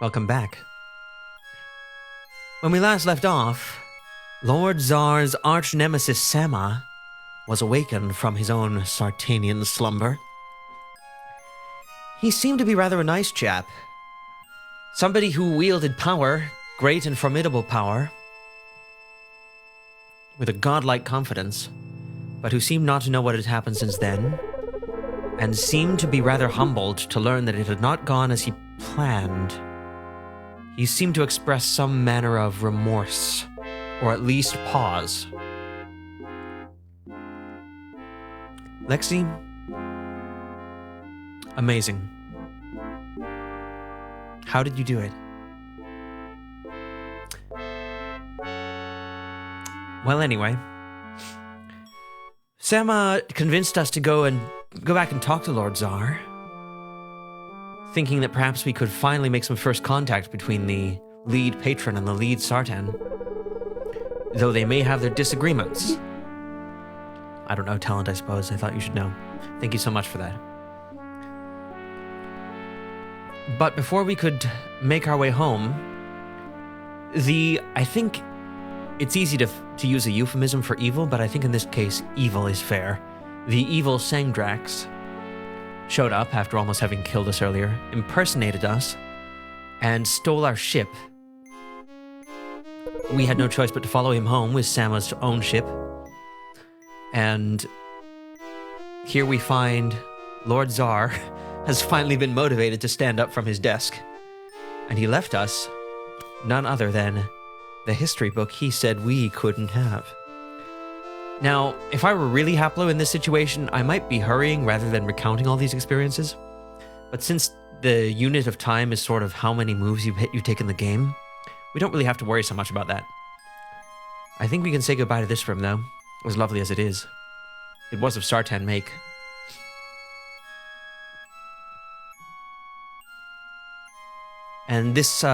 Welcome back. When we last left off, Lord Czar's arch-nemesis Sama was awakened from his own Sartanian slumber. He seemed to be rather a nice chap. Somebody who wielded power, great and formidable power, with a godlike confidence, but who seemed not to know what had happened since then, and seemed to be rather humbled to learn that it had not gone as he planned. He seemed to express some manner of remorse, or at least pause. Lexi, amazing. How did you do it? Well, anyway, Sama convinced us to go back and talk to Lord Czar, thinking that perhaps we could finally make some first contact between the lead patron and the lead Sartan, though they may have their disagreements. I don't know, talent, I suppose. I thought you should know. Thank you so much for that. But before we could make our way home, I think it's easy to use a euphemism for evil, but I think in this case, evil is fair. The evil Sangdrax showed up after almost having killed us earlier, impersonated us, and stole our ship. We had no choice but to follow him home with Sama's own ship. And here we find Lord Czar has finally been motivated to stand up from his desk. And he left us none other than the history book he said we couldn't have. Now, if I were really Haplo in this situation, I might be hurrying rather than recounting all these experiences. But since the unit of time is sort of how many moves you take in the game, we don't really have to worry so much about that. I think we can say goodbye to this room, though, as lovely as it is. It was of Sartan make. And this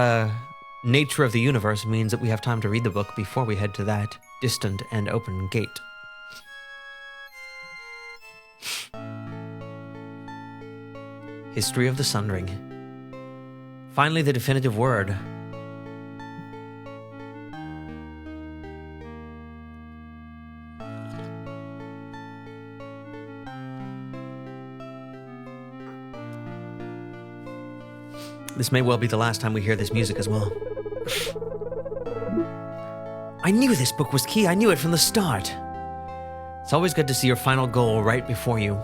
nature of the universe means that we have time to read the book before we head to that distant and open gate. History of the Sundering. Finally, the definitive word. This may well be the last time we hear this music as well. I knew this book was key. I knew it from the start. It's always good to see your final goal right before you.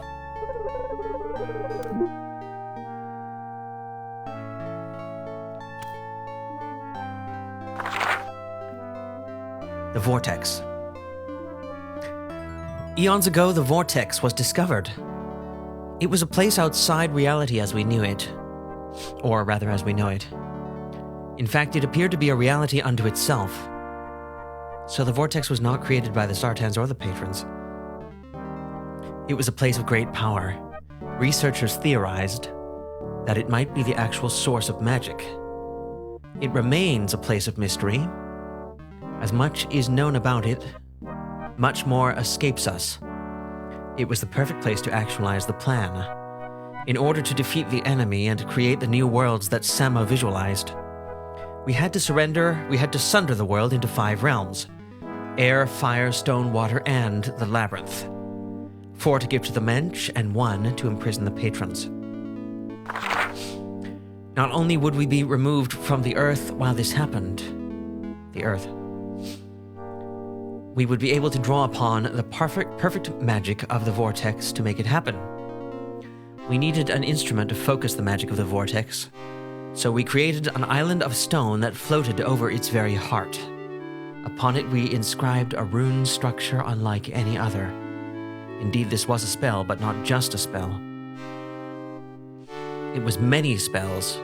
The Vortex. Eons ago, the Vortex was discovered. It was a place outside reality as we knew it. Or rather, as we know it. In fact, it appeared to be a reality unto itself. So the Vortex was not created by the Sartans or the Patrons. It was a place of great power. Researchers theorized that it might be the actual source of magic. It remains a place of mystery. As much is known about it, much more escapes us. It was the perfect place to actualize the plan. In order to defeat the enemy and create the new worlds that Sama visualized, we had to sunder the world into 5 realms: air, fire, stone, water, and the Labyrinth. 4 to give to the Mensch, and 1 to imprison the patrons. Not only would we be removed from the Earth while this happened, the Earth, we would be able to draw upon the perfect magic of the Vortex to make it happen. We needed an instrument to focus the magic of the Vortex, so we created an island of stone that floated over its very heart. Upon it we inscribed a rune structure unlike any other. Indeed, this was a spell, but not just a spell. It was many spells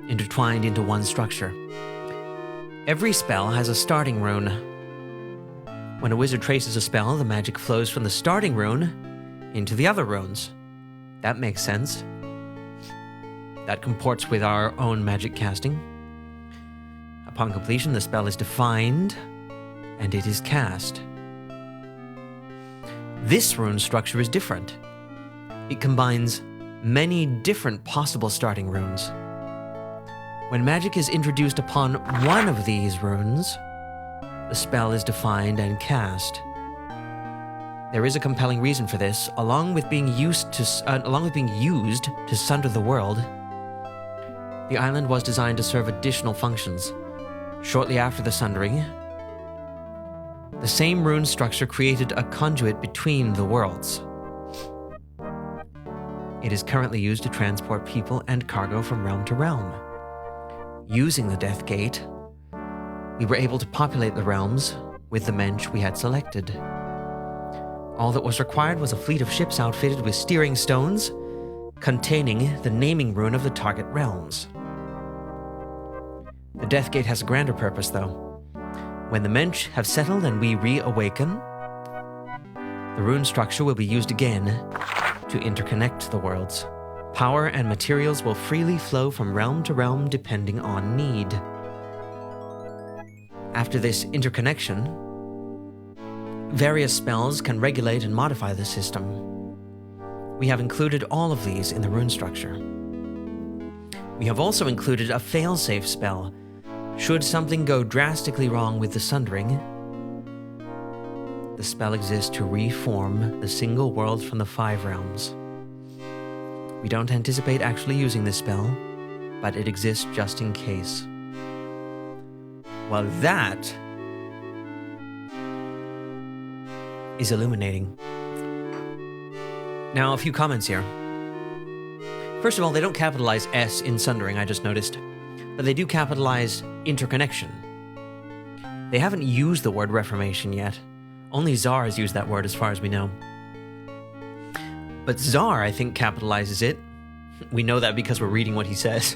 intertwined into one structure. Every spell has a starting rune. When a wizard traces a spell, the magic flows from the starting rune into the other runes. That makes sense. That comports with our own magic casting. Upon completion, the spell is defined, and it is cast. This rune structure is different. It combines many different possible starting runes. When magic is introduced upon one of these runes, the spell is defined and cast. There is a compelling reason for this. Along with being used to sunder the world, the island was designed to serve additional functions. Shortly after the Sundering, the same rune structure created a conduit between the worlds. It is currently used to transport people and cargo from realm to realm. Using the Death Gate, we were able to populate the realms with the mensch we had selected. All that was required was a fleet of ships outfitted with steering stones containing the naming rune of the target realms. The Death Gate has a grander purpose, though. When the mensch have settled and we reawaken, the rune structure will be used again to interconnect the worlds. Power and materials will freely flow from realm to realm depending on need. After this interconnection, various spells can regulate and modify the system. We have included all of these in the rune structure. We have also included a fail-safe spell. Should something go drastically wrong with the Sundering, the spell exists to reform the single world from the 5 realms. We don't anticipate actually using this spell, but it exists just in case. Well, that is illuminating. Now, a few comments here. First of all, they don't capitalize S in Sundering, I just noticed, but they do capitalize interconnection. They haven't used the word reformation yet. Only Zar has used that word as far as we know. But Zar, I think, capitalizes it. We know that because we're reading what he says.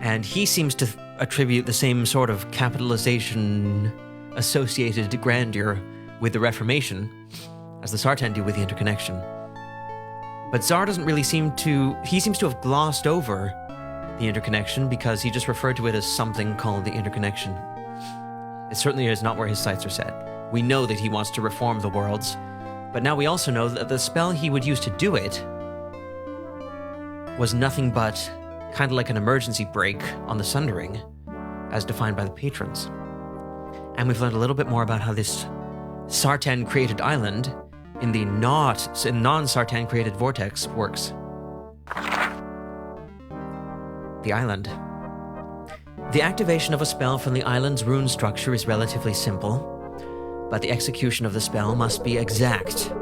And he seems to attribute the same sort of capitalization associated grandeur with the Reformation as the Sartan do with the interconnection. But Zar doesn't really seems to have glossed over the interconnection because he just referred to it as something called the interconnection. It certainly is not where his sights are set. We know that he wants to reform the worlds, but now we also know that the spell he would use to do it was nothing but kind of like an emergency brake on the Sundering, as defined by the patrons. And we've learned a little bit more about how this Sartan-created island in the non-Sartan created vortex works. The island. The activation of a spell from the island's rune structure is relatively simple, but the execution of the spell must be exact.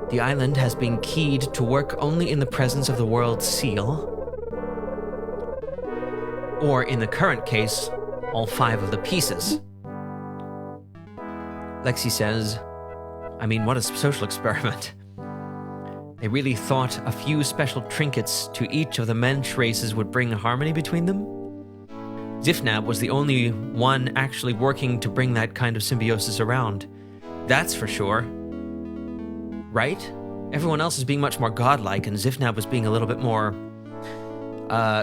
The island has been keyed to work only in the presence of the world's seal, or in the current case, all 5 of the pieces. Lexi says, I mean, what a social experiment. They really thought a few special trinkets to each of the mensch races would bring harmony between them? Zifnab was the only one actually working to bring that kind of symbiosis around. That's for sure. Right? Everyone else is being much more godlike, and Zifnab was being a little bit more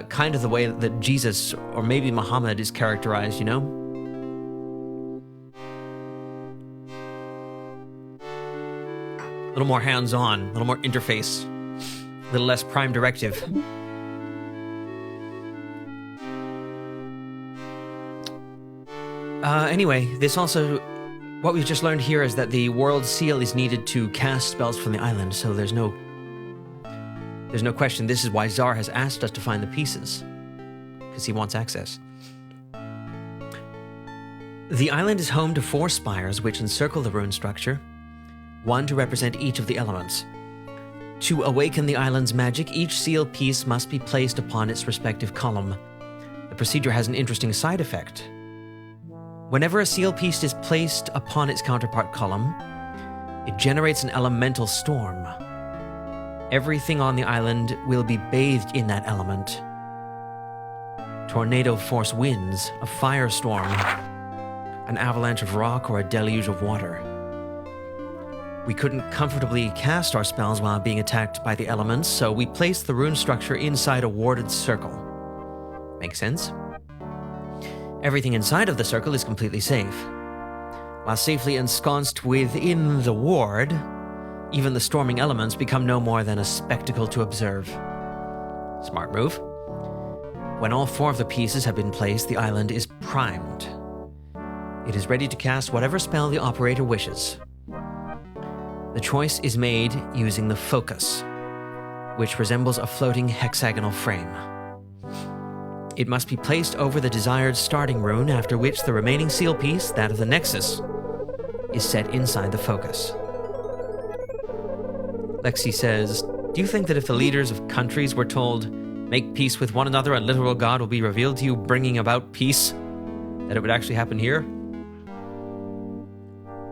kind of the way that Jesus, or maybe Muhammad, is characterized, you know? A little more hands-on, a little more interface, a little less prime directive. Anyway, this also, what we've just learned here is that the world seal is needed to cast spells from the island, so there's no question. This is why Zar has asked us to find the pieces, because he wants access. The island is home to 4 spires which encircle the rune structure, 1 to represent each of the elements. To awaken the island's magic, each seal piece must be placed upon its respective column. The procedure has an interesting side effect. Whenever a seal piece is placed upon its counterpart column, it generates an elemental storm. Everything on the island will be bathed in that element. Tornado force winds, a firestorm, an avalanche of rock, or a deluge of water. We couldn't comfortably cast our spells while being attacked by the elements, so we placed the rune structure inside a warded circle. Make sense? Everything inside of the circle is completely safe. While safely ensconced within the ward, even the storming elements become no more than a spectacle to observe. Smart move. When all 4 of the pieces have been placed, the island is primed. It is ready to cast whatever spell the operator wishes. The choice is made using the focus, which resembles a floating hexagonal frame. It must be placed over the desired starting rune, after which the remaining seal piece, that of the Nexus, is set inside the focus. Lexi says, do you think that if the leaders of countries were told, make peace with one another, a literal god will be revealed to you, bringing about peace, that it would actually happen here?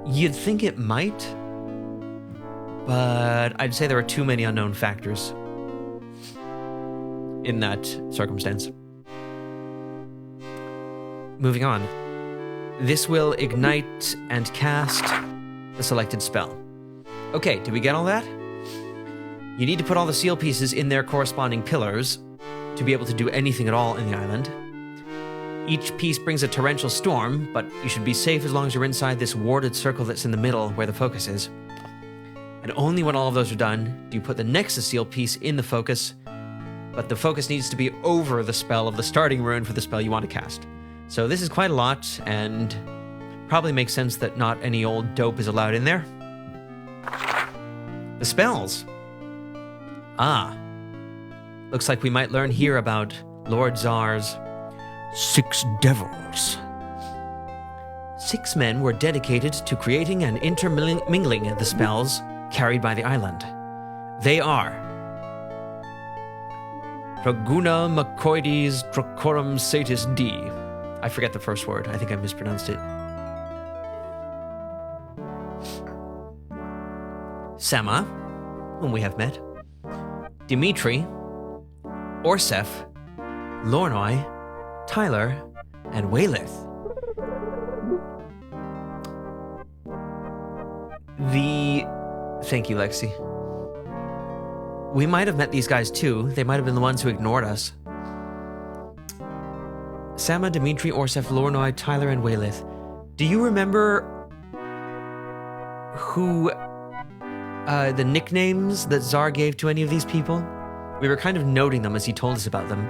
You'd think it might, but I'd say there are too many unknown factors in that circumstance. Moving on. This will ignite and cast the selected spell. Okay, did we get all that? You need to put all the seal pieces in their corresponding pillars to be able to do anything at all in the island. Each piece brings a torrential storm, but you should be safe as long as you're inside this warded circle that's in the middle where the focus is. And only when all of those are done do you put the Nexus seal piece in the focus, but the focus needs to be over the spell of the starting rune for the spell you want to cast. So this is quite a lot, and probably makes sense that not any old dope is allowed in there. The spells. Looks like we might learn here about Lord Czar's 6 devils. 6 men were dedicated to creating and intermingling the spells carried by the island. They are Draguna Macoides Dracorum Satis D. I forget the first word. I think I mispronounced it. Sama, whom we have met. Dimitri, Orsef, Lornoi, Tyler, and Waylith. Thank you, Lexi. We might have met these guys too. They might have been the ones who ignored us. Sama, Dimitri, Orsef, Lornoi, Tyler, and Waylith. Do you remember who the nicknames that Czar gave to any of these people? We were kind of noting them as he told us about them,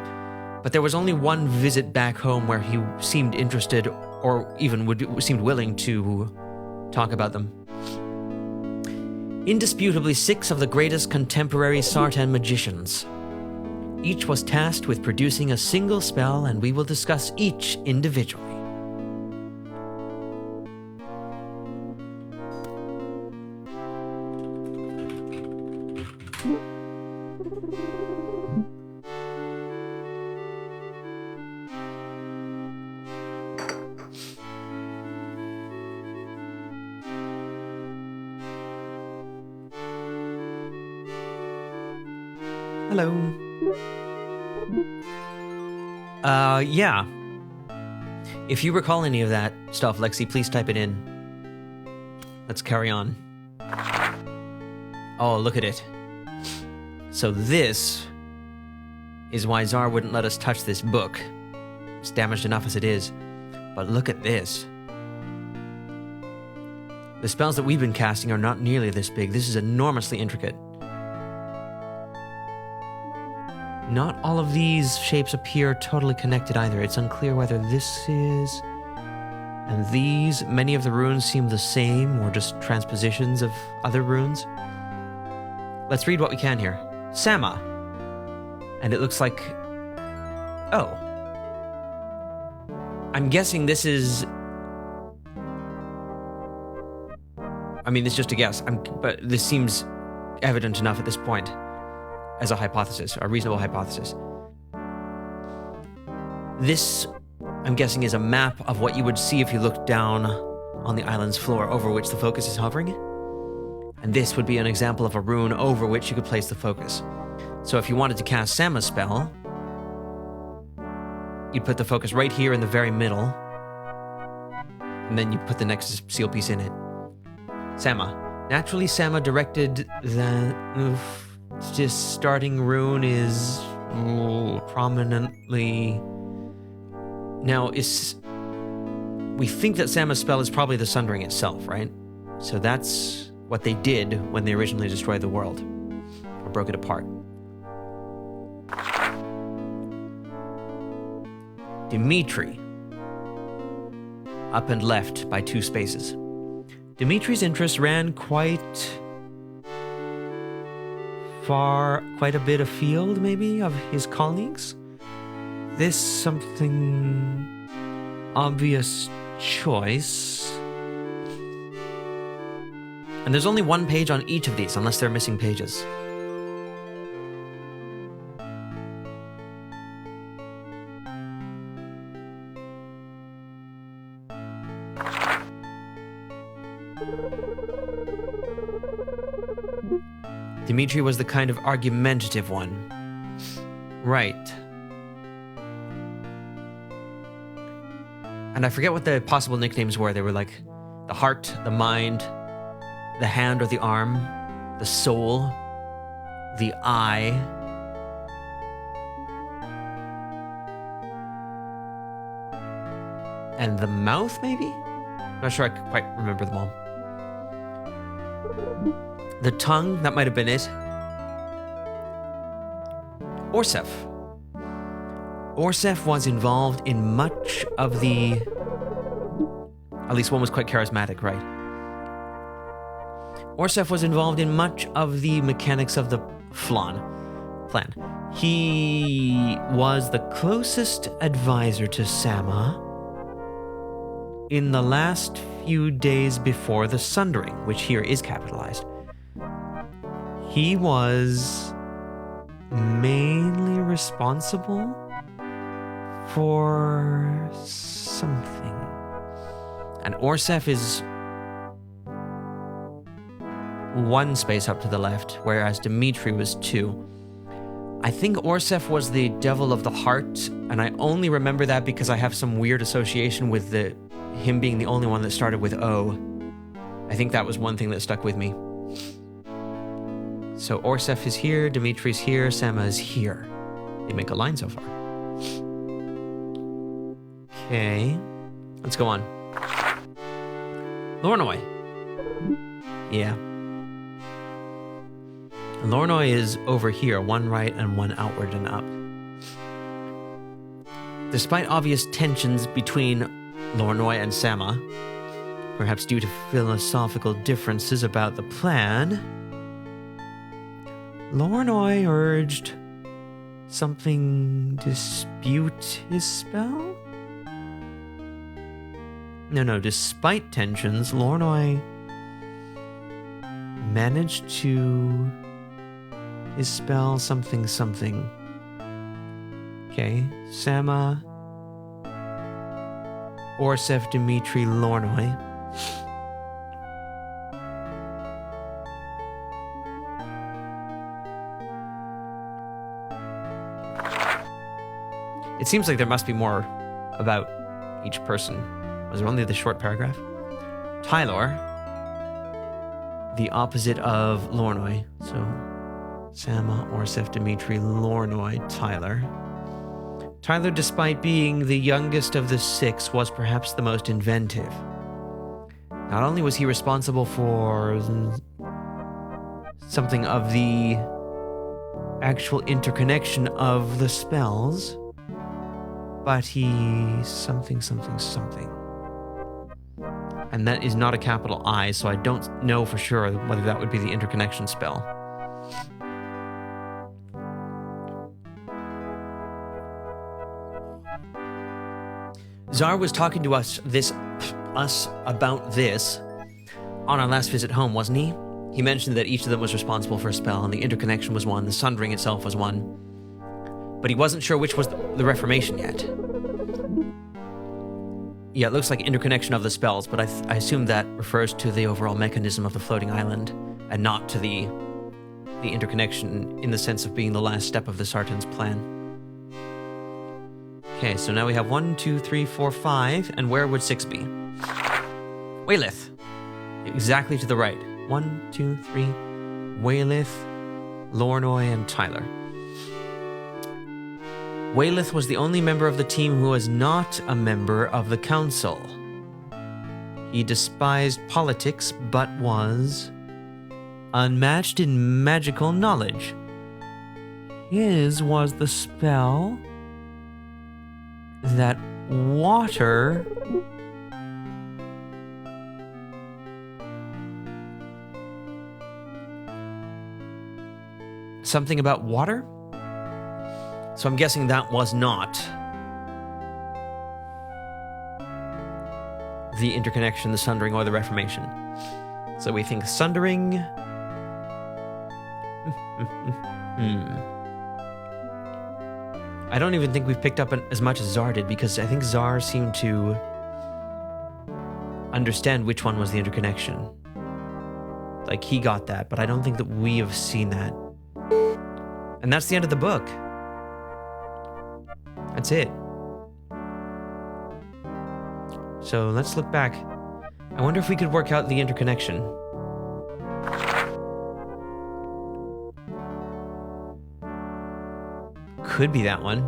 but there was only one visit back home where he seemed interested, or even seemed willing to talk about them. Indisputably 6 of the greatest contemporary Sartan magicians. Each was tasked with producing a single spell, and we will discuss each individually. Hello. Yeah. If you recall any of that stuff, Lexi, please type it in. Let's carry on. Oh, look at it. So this is why Czar wouldn't let us touch this book. It's damaged enough as it is. But look at this. The spells that we've been casting are not nearly this big. This is enormously intricate. Not all of these shapes appear totally connected either. It's unclear whether this is... and these, many of the runes seem the same, or just transpositions of other runes. Let's read what we can here. Sama. And it looks like... oh. I'm guessing this is... I mean, it's just a guess, but this seems evident enough at this point as a hypothesis, a reasonable hypothesis. This, I'm guessing, is a map of what you would see if you looked down on the island's floor over which the focus is hovering. And this would be an example of a rune over which you could place the focus. So if you wanted to cast Sama's spell, you'd put the focus right here in the very middle, and then you put the next seal piece in it. Sama. Naturally, Sama directed that this starting rune is prominently... Now, we think that Sama's spell is probably the Sundering itself, right? So that's what they did when they originally destroyed the world, or broke it apart. Dimitri. Up and left by 2 spaces. Dimitri's interests ran quite a bit afield, maybe, of his colleagues. This something obvious choice. And there's only 1 page on each of these, unless they're missing pages. Dimitri was the kind of argumentative one. Right. And I forget what the possible nicknames were. They were like the heart, the mind, the hand or the arm, the soul, the eye. And the mouth, maybe? I'm not sure I quite remember them all. The tongue, that might have been it. Orsef. Orsef was involved in much of the... At least one was quite charismatic, right? Orsef was involved in much of the mechanics of the plan. He was the closest advisor to Sama in the last few days before the Sundering, which here is capitalized. He was mainly responsible for something. And Orsef is 1 space up to the left, whereas Dimitri was 2. I think Orsef was the devil of the heart, and I only remember that because I have some weird association with him being the only one that started with O. I think that was one thing that stuck with me. So Orsef is here, Dimitri's here, Sama is here. They make a line so far. Okay, let's go on. Lornoy. Yeah. Lornoy is over here, 1 right and 1 outward and up. Despite obvious tensions between Lornoy and Sama, perhaps due to philosophical differences about the plan, Lornoy urged something dispute his spell? No, despite tensions, Lornoy managed to dispel something. Okay, Sama, Orsef, Dimitri, Lornoy. It seems like there must be more about each person. Was there only the short paragraph? Tylor, the opposite of Lornoy. So, Sama, Orsef, Dimitri, Lornoy, Tyler. Tyler, despite being the youngest of the 6, was perhaps the most inventive. Not only was he responsible for something of the actual interconnection of the spells, but he something. And that is not a capital I, so I don't know for sure whether that would be the interconnection spell. Czar was talking to us about this on our last visit home, wasn't he? He mentioned that each of them was responsible for a spell, and the interconnection was 1, the Sundering itself was 1. But he wasn't sure which was the Reformation yet. Yeah, it looks like interconnection of the spells, but I assume that refers to the overall mechanism of the floating island, and not to the interconnection in the sense of being the last step of the Sartan's plan. Okay, so now we have 1, 2, 3, 4, 5, and where would 6 be? Waylith. Exactly to the right. 1, 2, 3, Waylith, Lornoy, and Tyler. Waylith was the only member of the team who was not a member of the council. He despised politics, but was unmatched in magical knowledge. His was the spell that water... Something about water? So I'm guessing that was not the interconnection, the sundering, or the reformation. So we think sundering. I don't even think we've picked up as much as Zar did, because I think Zar seemed to understand which one was the interconnection. Like, he got that, but I don't think that we have seen that. And that's the end of the book. That's it. So let's look back. I wonder if we could work out the interconnection. Could be that one.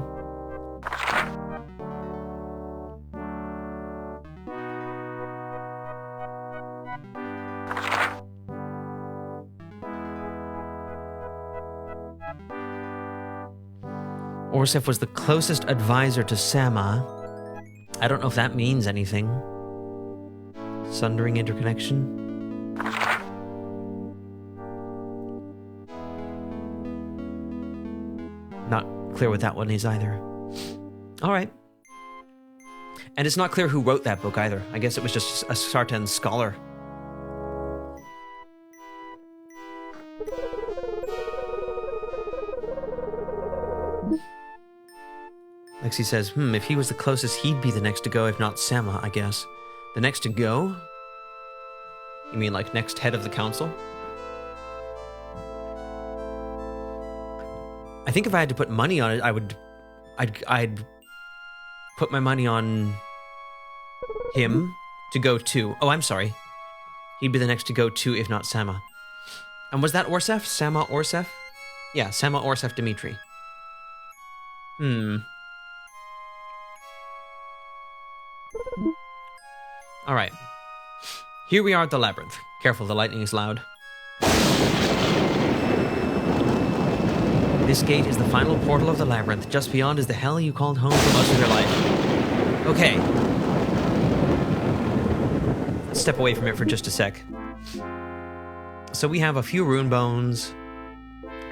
Orsef was the closest advisor to Sama. I don't know if that means anything. Sundering interconnection. Not clear what that one is either. All right. And it's not clear who wrote that book either. I guess it was just a Sartan scholar. Lexi says, if he was the closest, he'd be the next to go, if not Sama, I guess. The next to go? You mean like next head of the council? I think if I had to put money on it, I'd put my money on him to go to. Oh, I'm sorry. He'd be the next to go to, if not Sama. And was that Orsef? Sama Orsef? Yeah, Sama Orsef Dimitri. All right. Here we are at the Labyrinth. Careful, the lightning is loud. This gate is the final portal of the Labyrinth. Just beyond is the hell you called home for most of your life. Okay. Let's step away from it for just a sec. So we have a few rune bones.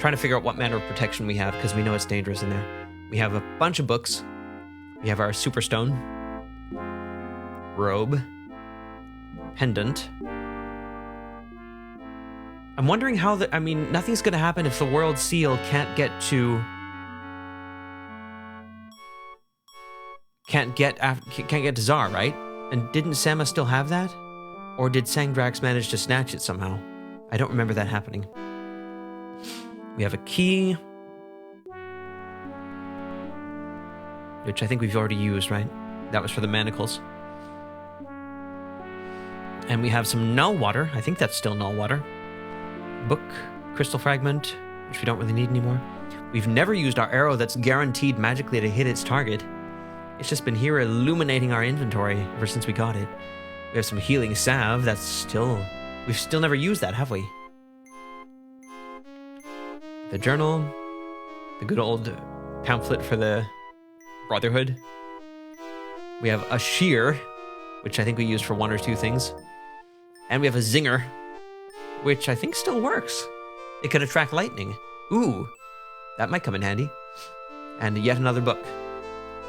Trying to figure out what manner of protection we have, because we know it's dangerous in there. We have a bunch of books. We have our superstone. Robe. Pendant. I'm wondering how nothing's gonna happen if the world seal can't get to Zar, right? And didn't Sama still have that? Or did Sangdrax manage to snatch it somehow? I don't remember that happening. We have a key, which I think we've already used, right? That was for the manacles. And we have some null water. I think that's still null water. Book, crystal fragment, which we don't really need anymore. We've never used our arrow that's guaranteed magically to hit its target. It's just been here illuminating our inventory ever since we got it. We have some healing salve we've still never used that, have we? The journal, the good old pamphlet for the Brotherhood. We have a shear, which I think we used for one or two things. And we have a zinger, which I think still works. It could attract lightning. Ooh, that might come in handy. And yet another book.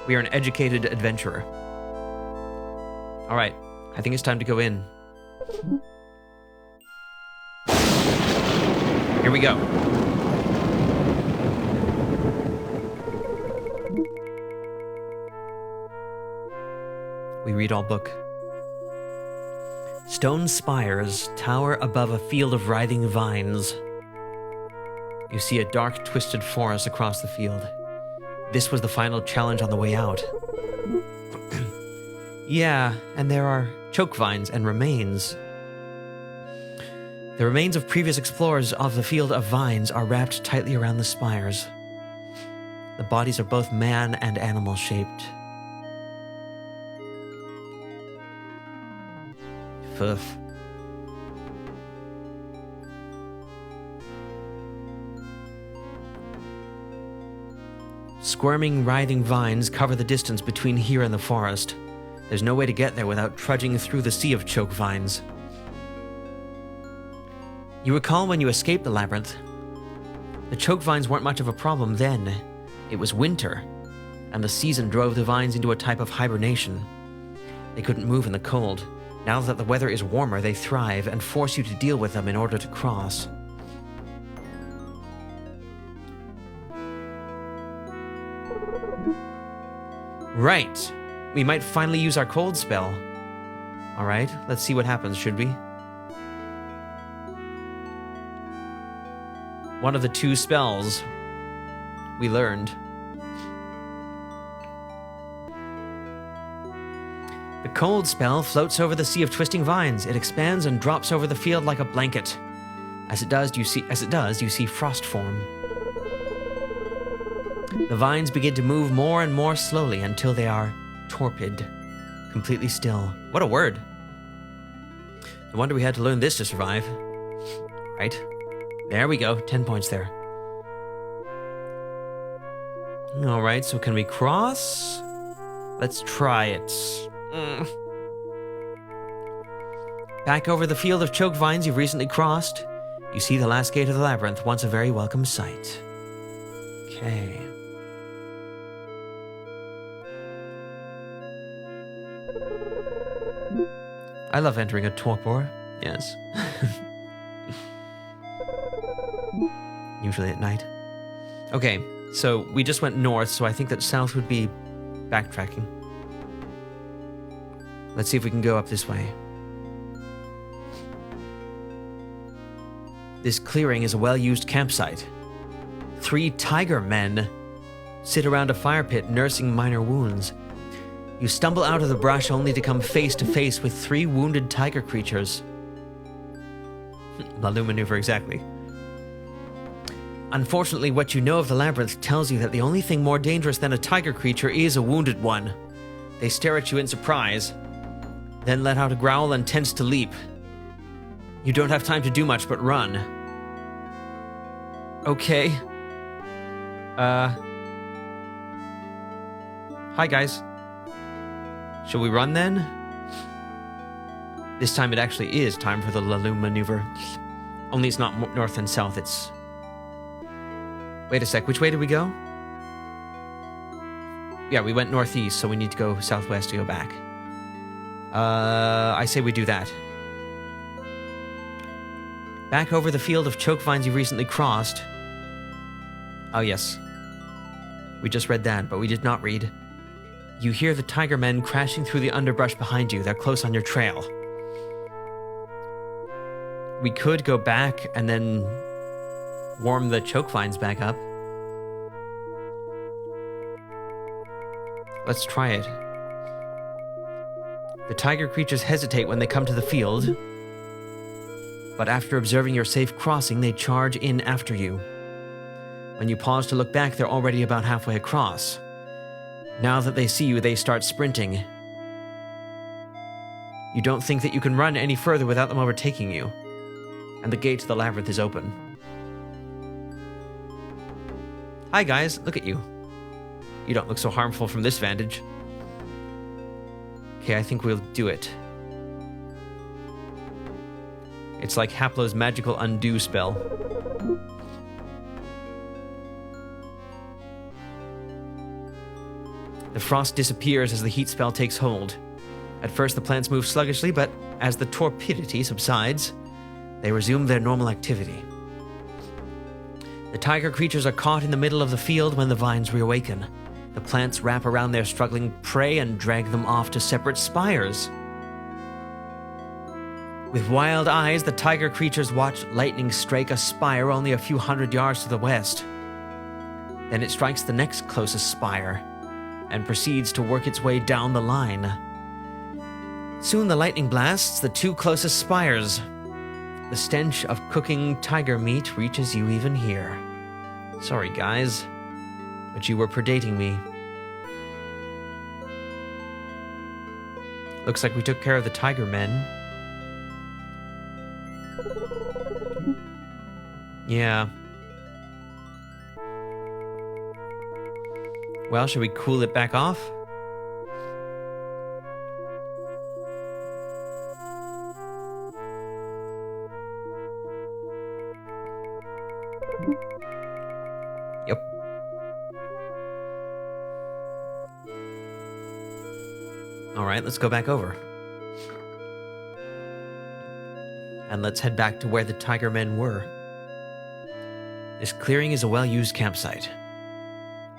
We are an educated adventurer. All right, I think it's time to go in. Here we go. We read all book. Stone spires tower above a field of writhing vines. You see a dark, twisted forest across the field. This was the final challenge on the way out. Yeah, and there are choke vines and remains. The remains of previous explorers of the field of vines are wrapped tightly around the spires. The bodies are both man and animal shaped. Foof. squirming, writhing vines cover the distance between here and the forest. There's no way to get there without trudging through the sea of choke vines. You recall when you escaped the labyrinth. The choke vines weren't much of a problem then. It was winter, and the season drove the vines into a type of hibernation. They couldn't move in the cold. Now that the weather is warmer, they thrive and force you to deal with them in order to cross. Right. We might finally use our cold spell. Alright, let's see what happens, should we? One of the two spells we learned. The cold spell floats over the sea of twisting vines. It expands and drops over the field like a blanket. As it does, you see frost form. The vines begin to move more and more slowly until they are torpid, completely still. What a word. No wonder we had to learn this to survive. Right. There we go. 10 points there. Alright, so can we cross? Let's try it. Back over the field of choke vines you've recently crossed, you see the last gate of the labyrinth, once a very welcome sight. Okay. I love entering a torpor. Yes. Usually at night. Okay, so we just went north, so I think that south would be backtracking. Let's see if we can go up this way. This clearing is a well-used campsite. 3 tiger men sit around a fire pit nursing minor wounds. You stumble out of the brush only to come face to face with 3 wounded tiger creatures. Lalu maneuver, exactly. Unfortunately, what you know of the labyrinth tells you that the only thing more dangerous than a tiger creature is a wounded one. They stare at you in surprise, then let out a growl and tense to leap. You don't have time to do much but run. Okay. Hi guys. Shall we run then? This time it actually is time for the Lalu maneuver. Only it's not north and south, it's... Wait a sec, which way did we go? Yeah, we went northeast, so we need to go southwest to go back. I say we do that. Back over the field of choke vines you recently crossed. Oh yes. We just read that, but we did not read. You hear the tiger men crashing through the underbrush behind you. They're close on your trail. We could go back and then warm the choke vines back up. Let's try it. The tiger creatures hesitate when they come to the field, but after observing your safe crossing, they charge in after you. When you pause to look back, they're already about halfway across. Now that they see you, they start sprinting. You don't think that you can run any further without them overtaking you, and the gate to the labyrinth is open. Hi guys, look at you. You don't look so harmful from this vantage. Okay, I think we'll do it. It's like Haplo's magical undo spell. The frost disappears as the heat spell takes hold. At first the plants move sluggishly, but as the torpidity subsides, they resume their normal activity. The tiger creatures are caught in the middle of the field when the vines reawaken. The plants wrap around their struggling prey and drag them off to separate spires. With wild eyes, the tiger creatures watch lightning strike a spire only a few hundred yards to the west. Then it strikes the next closest spire and proceeds to work its way down the line. Soon the lightning blasts the 2 closest spires. The stench of cooking tiger meat reaches you even here. Sorry, guys, but you were predating me. Looks like we took care of the tiger men. Yeah. Well, should we cool it back off? Yep. Alright, let's go back over. And let's head back to where the Tiger Men were. This clearing is a well-used campsite.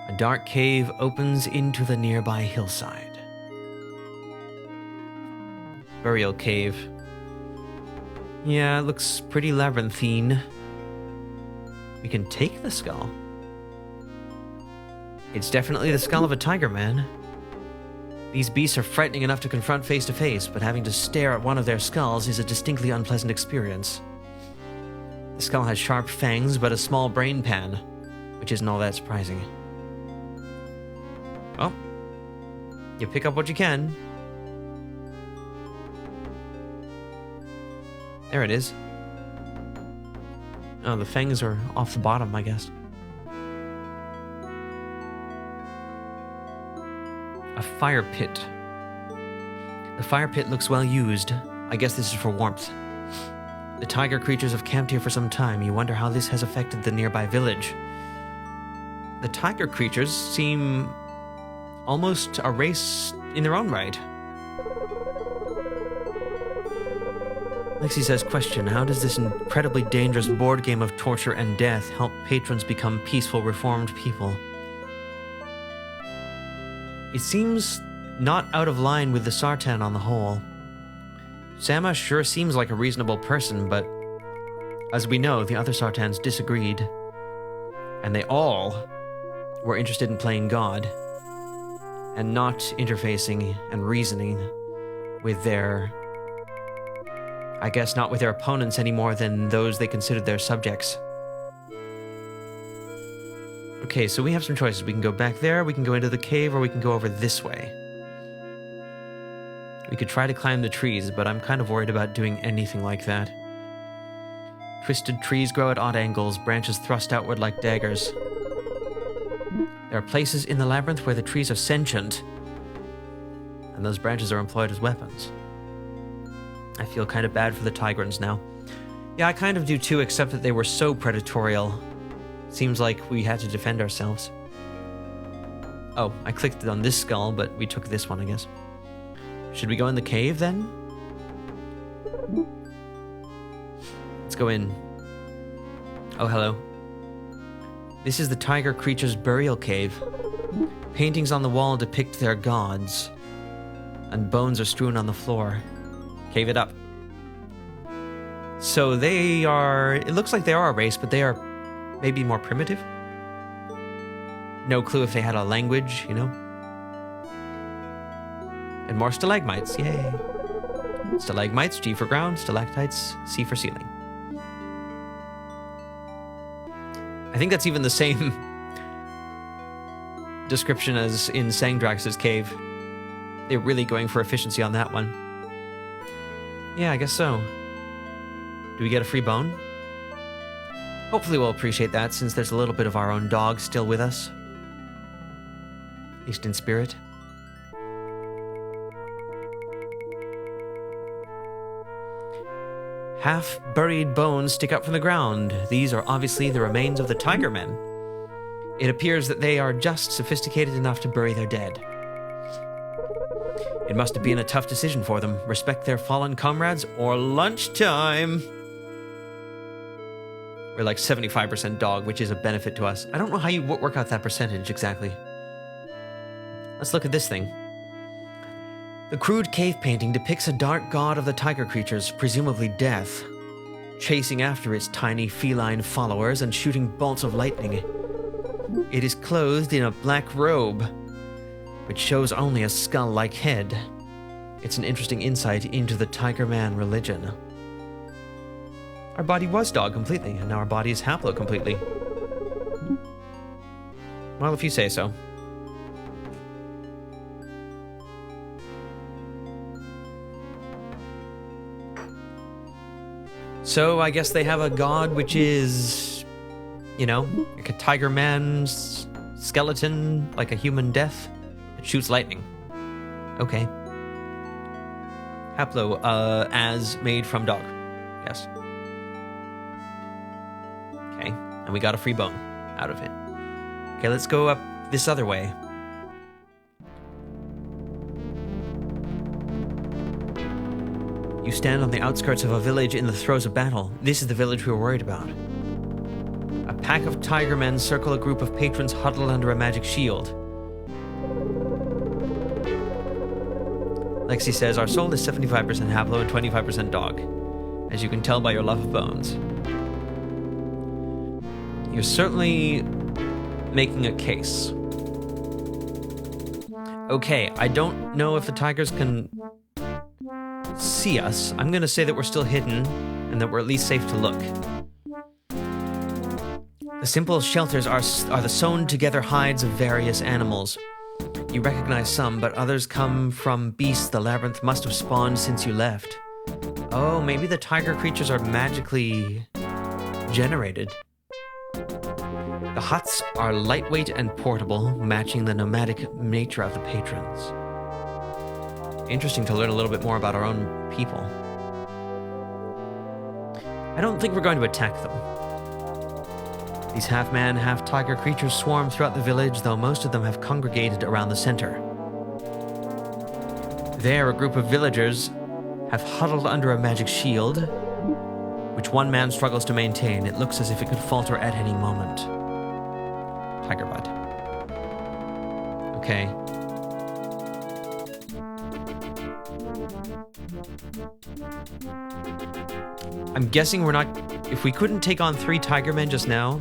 A dark cave opens into the nearby hillside. Burial cave. Yeah, it looks pretty labyrinthine. We can take the skull. It's definitely the skull of a tiger man. These beasts are frightening enough to confront face to face, but having to stare at one of their skulls is a distinctly unpleasant experience. The skull has sharp fangs, but a small brain pan, which isn't all that surprising. Well, you pick up what you can. There it is. Oh, the fangs are off the bottom, I guess. A fire pit. The fire pit looks well used. I guess this is for warmth. The tiger creatures have camped here for some time. You wonder how this has affected the nearby village. The tiger creatures seem almost a race in their own right. Lexi says, question, how does this incredibly dangerous board game of torture and death help patrons become peaceful, reformed people? It seems not out of line with the Sartan on the whole. Sama sure seems like a reasonable person, but as we know, the other Sartans disagreed, and they all were interested in playing God and not interfacing and reasoning with their, I guess not with their opponents any more than those they considered their subjects. Okay, so we have some choices. We can go back there, we can go into the cave, or we can go over this way. We could try to climb the trees, but I'm kind of worried about doing anything like that. Twisted trees grow at odd angles, branches thrust outward like daggers. There are places in the labyrinth where the trees are sentient, and those branches are employed as weapons. I feel kind of bad for the Tigrans now. Yeah, I kind of do too, except that they were so predatory. Seems like we had to defend ourselves. Oh, I clicked on this skull, but we took this one, I guess. Should we go in the cave, then? Let's go in. Oh, hello. This is the tiger creature's burial cave. Paintings on the wall depict their gods, and bones are strewn on the floor. Cave it up. So they are... It looks like they are a race, but they are maybe more primitive? No clue if they had a language, you know? And more stalagmites, yay. Stalagmites, G for ground, stalactites, C for ceiling. I think that's even the same description as in Sangdrax's cave. They're really going for efficiency on that one. Yeah, I guess so. Do we get a free bone? Hopefully we'll appreciate that, since there's a little bit of our own dog still with us. At least in spirit. Half-buried bones stick up from the ground. These are obviously the remains of the Tiger Men. It appears that they are just sophisticated enough to bury their dead. It must have been a tough decision for them. Respect their fallen comrades or lunchtime. We're like 75% dog, which is a benefit to us. I don't know how you work out that percentage exactly. Let's look at this thing. The crude cave painting depicts a dark god of the tiger creatures, presumably death, chasing after its tiny feline followers and shooting bolts of lightning. It is clothed in a black robe, which shows only a skull-like head. It's an interesting insight into the Tiger Man religion. Our body was dog completely, and now our body is haplo completely. Well, if you say so. So I guess they have a god which is, you know, like a Tiger Man skeleton, like a human death. It shoots lightning. Okay. Haplo, as made from dog. Yes. Okay, and we got a free bone out of it. Okay, let's go up this other way. You stand on the outskirts of a village in the throes of battle. This is the village we were worried about. A pack of tiger men circle a group of patrons huddled under a magic shield. Lexi says, our soul is 75% Haplo and 25% dog, as you can tell by your love of bones. You're certainly making a case. Okay, I don't know if the tigers can see us. I'm gonna say that we're still hidden and that we're at least safe to look. The simple shelters are the sewn together hides of various animals. You recognize some, but others come from beasts the labyrinth must have spawned since you left. Oh, maybe the tiger creatures are magically generated. The huts are lightweight and portable, matching the nomadic nature of the patrons. Interesting to learn a little bit more about our own people. I don't think we're going to attack them. These half-man, half-tiger creatures swarm throughout the village, though most of them have congregated around the center. There, a group of villagers have huddled under a magic shield, which one man struggles to maintain. It looks as if it could falter at any moment. Tiger bud. Okay. I'm guessing we're not... If we couldn't take on 3 tiger men just now,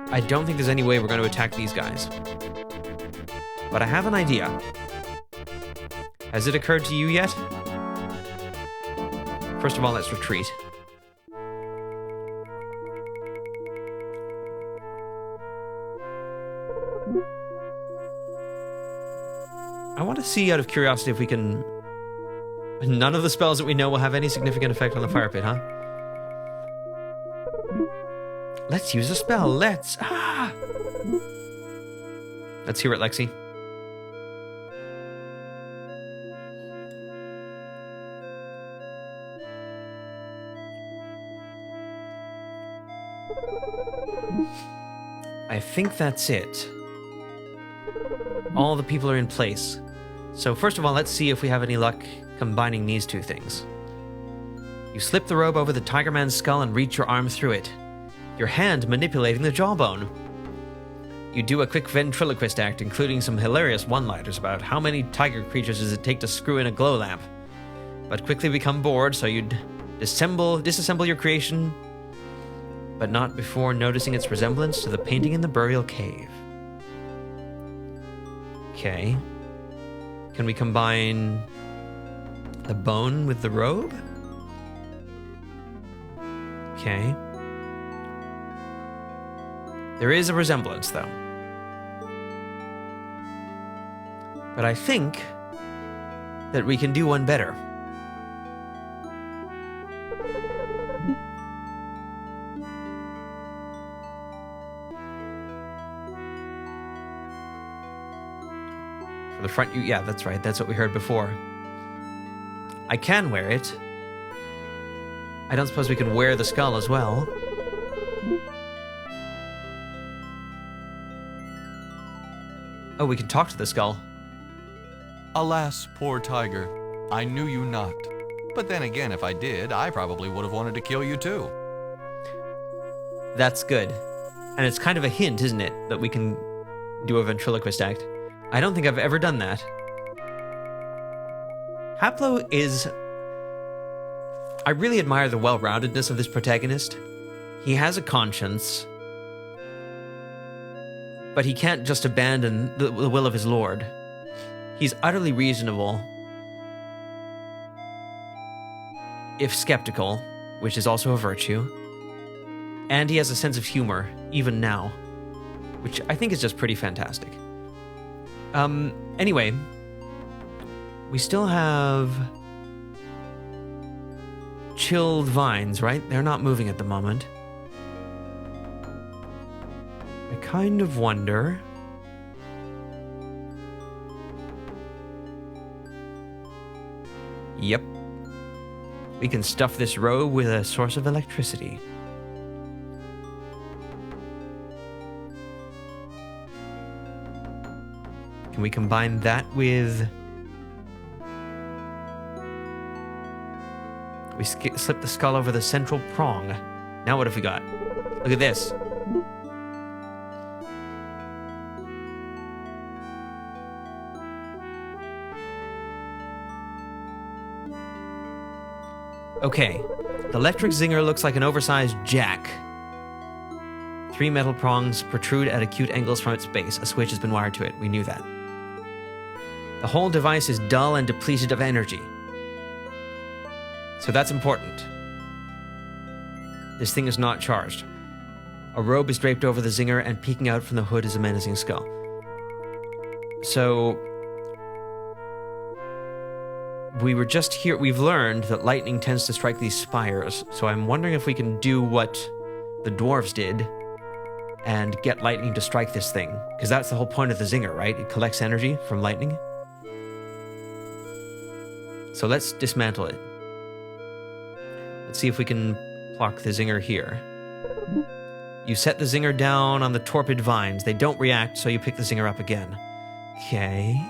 I don't think there's any way we're going to attack these guys. But I have an idea. Has it occurred to you yet? First of all, let's retreat. I want to see, out of curiosity, if we can... None of the spells that we know will have any significant effect on the fire pit, huh? Let's use a spell. Let's... Ah! Let's hear it, Lexi. I think that's it. All the people are in place. So first of all, let's see if we have any luck combining these two things. You slip the robe over the tiger man's skull and reach your arm through it, your hand manipulating the jawbone. You do a quick ventriloquist act, including some hilarious one-liners about how many tiger creatures does it take to screw in a glow lamp, but quickly become bored, so you'd disassemble your creation, but not before noticing its resemblance to the painting in the burial cave. Okay. Can we combine the bone with the robe? Okay. There is a resemblance, though. But I think that we can do one better. For the front, yeah, that's right. That's what we heard before. I can wear it. I don't suppose we can wear the skull as well. Oh, we can talk to the skull. Alas, poor tiger, I knew you not. But then again, if I did, I probably would have wanted to kill you too. That's good. And it's kind of a hint, isn't it, that we can do a ventriloquist act. I don't think I've ever done that. Haplo is... I really admire the well-roundedness of this protagonist. He has a conscience, but he can't just abandon the will of his lord. He's utterly reasonable, if skeptical, which is also a virtue, and he has a sense of humor, even now, which I think is just pretty fantastic. Anyway, we still have chilled vines, right? They're not moving at the moment. I kind of wonder... Yep. We can stuff this robe with a source of electricity. Can we combine that with... We slip the skull over the central prong. Now what have we got? Look at this. Okay, the electric zinger looks like an oversized jack. 3 metal prongs protrude at acute angles from its base. A switch has been wired to it. We knew that. The whole device is dull and depleted of energy. So that's important. This thing is not charged. A robe is draped over the zinger, and peeking out from the hood is a menacing skull. So... we were just here, we've learned that lightning tends to strike these spires, so I'm wondering if we can do what the dwarves did and get lightning to strike this thing. Because that's the whole point of the zinger, right? It collects energy from lightning. So let's dismantle it. Let's see if we can block the zinger here. You set the zinger down on the torpid vines. They don't react, so you pick the zinger up again. Okay.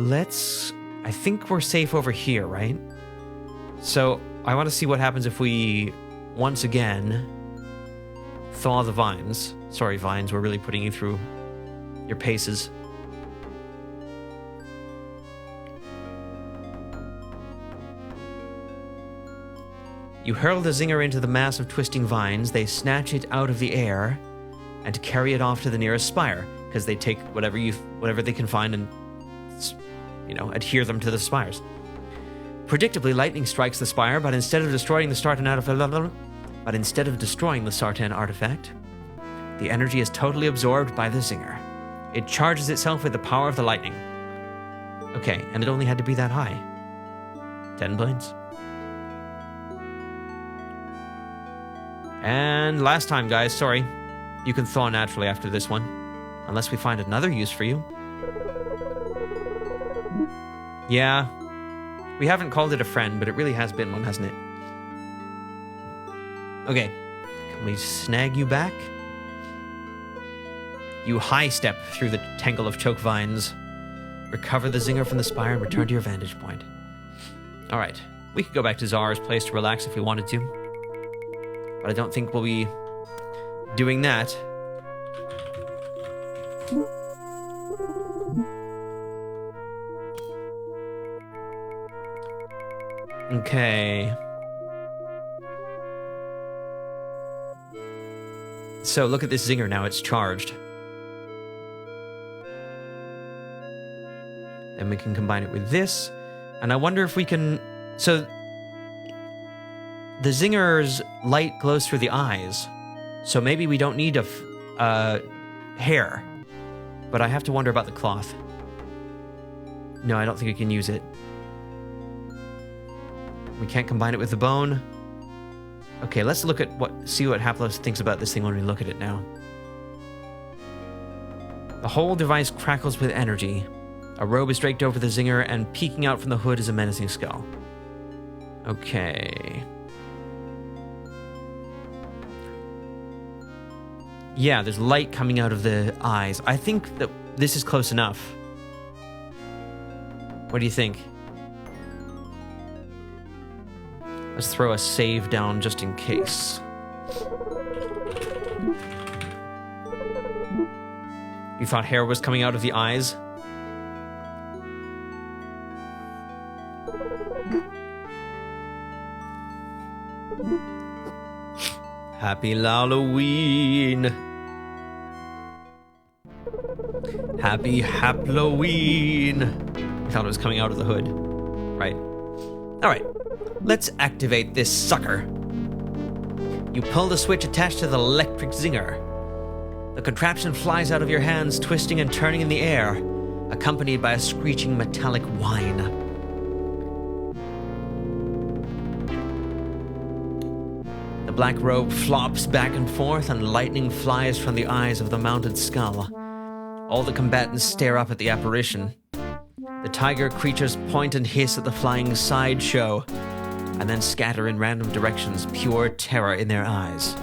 I think we're safe over here, right? So I want to see what happens if we, once again, thaw the vines. Sorry, vines, we're really putting you through your paces. You hurl the zinger into the mass of twisting vines. They snatch it out of the air and carry it off to the nearest spire, because they take whatever they can find and, you know, adhere them to the spires. Predictably, lightning strikes the spire, but instead of destroying the Sartan artifact, the energy is totally absorbed by the zinger. It charges itself with the power of the lightning. Okay, and it only had to be that high. 10 points. And last time, guys, sorry. You can thaw naturally after this one, unless we find another use for you. Yeah, we haven't called it a friend, but it really has been one, hasn't it? Okay, can we snag you back? You high step through the tangle of choke vines, recover the zinger from the spire, and return to your vantage point. All right, we could go back to Zara's place to relax if we wanted to, but I don't think we'll be doing that. Okay. So look at this zinger now, it's charged. Then we can combine it with this. And I wonder if we can... So the zinger's light glows through the eyes. So maybe we don't need a hair. But I have to wonder about the cloth. No, I don't think we can use it. We can't combine it with the bone. Okay, let's look at see what Haplos thinks about this thing when we look at it now. The whole device crackles with energy. A robe is draped over the zinger, and peeking out from the hood is a menacing skull. Okay. Yeah, there's light coming out of the eyes. I think that this is close enough. What do you think? Let's throw a save down just in case. You thought hair was coming out of the eyes? Happy Halloween! Happy Halloween! You thought it was coming out of the hood. Right. Alright. Let's activate this sucker. You pull the switch attached to the electric zinger. The contraption flies out of your hands, twisting and turning in the air, accompanied by a screeching metallic whine. The black robe flops back and forth, and lightning flies from the eyes of the mounted skull. All the combatants stare up at the apparition. The tiger creatures point and hiss at the flying sideshow, and then scatter in random directions, pure terror in their eyes.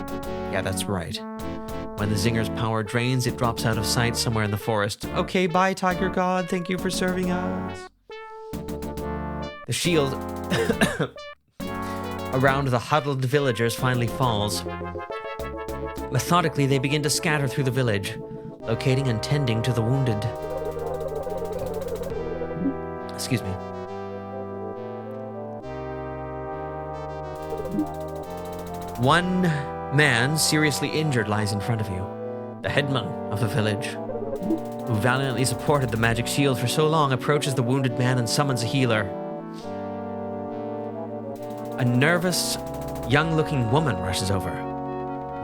Yeah, that's right. When the Zinger's power drains, it drops out of sight somewhere in the forest. Okay, bye, Tiger God. Thank you for serving us. The shield around the huddled villagers finally falls. Methodically, they begin to scatter through the village, locating and tending to the wounded. Excuse me. One man, seriously injured, lies in front of you. The headman of the village, who valiantly supported the magic shield for so long, approaches the wounded man and summons a healer. A nervous, young-looking woman rushes over,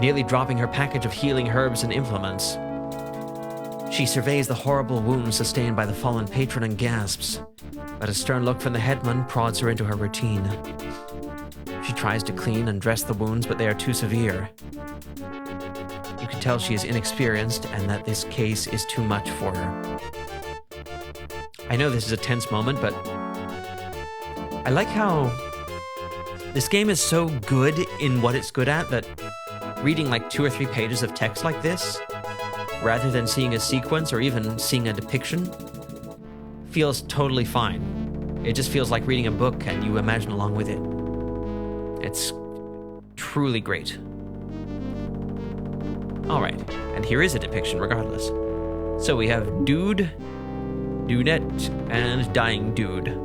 nearly dropping her package of healing herbs and implements. She surveys the horrible wounds sustained by the fallen patron and gasps, but a stern look from the headman prods her into her routine. She tries to clean and dress the wounds, but they are too severe. You can tell she is inexperienced and that this case is too much for her. I know this is a tense moment, but I like how this game is so good in what it's good at that reading like 2 or 3 pages of text like this, rather than seeing a sequence or even seeing a depiction, feels totally fine. It just feels like reading a book and you imagine along with it. It's truly great. Alright, and here is a depiction regardless. So we have Dude, Dudette, and Dying Dude.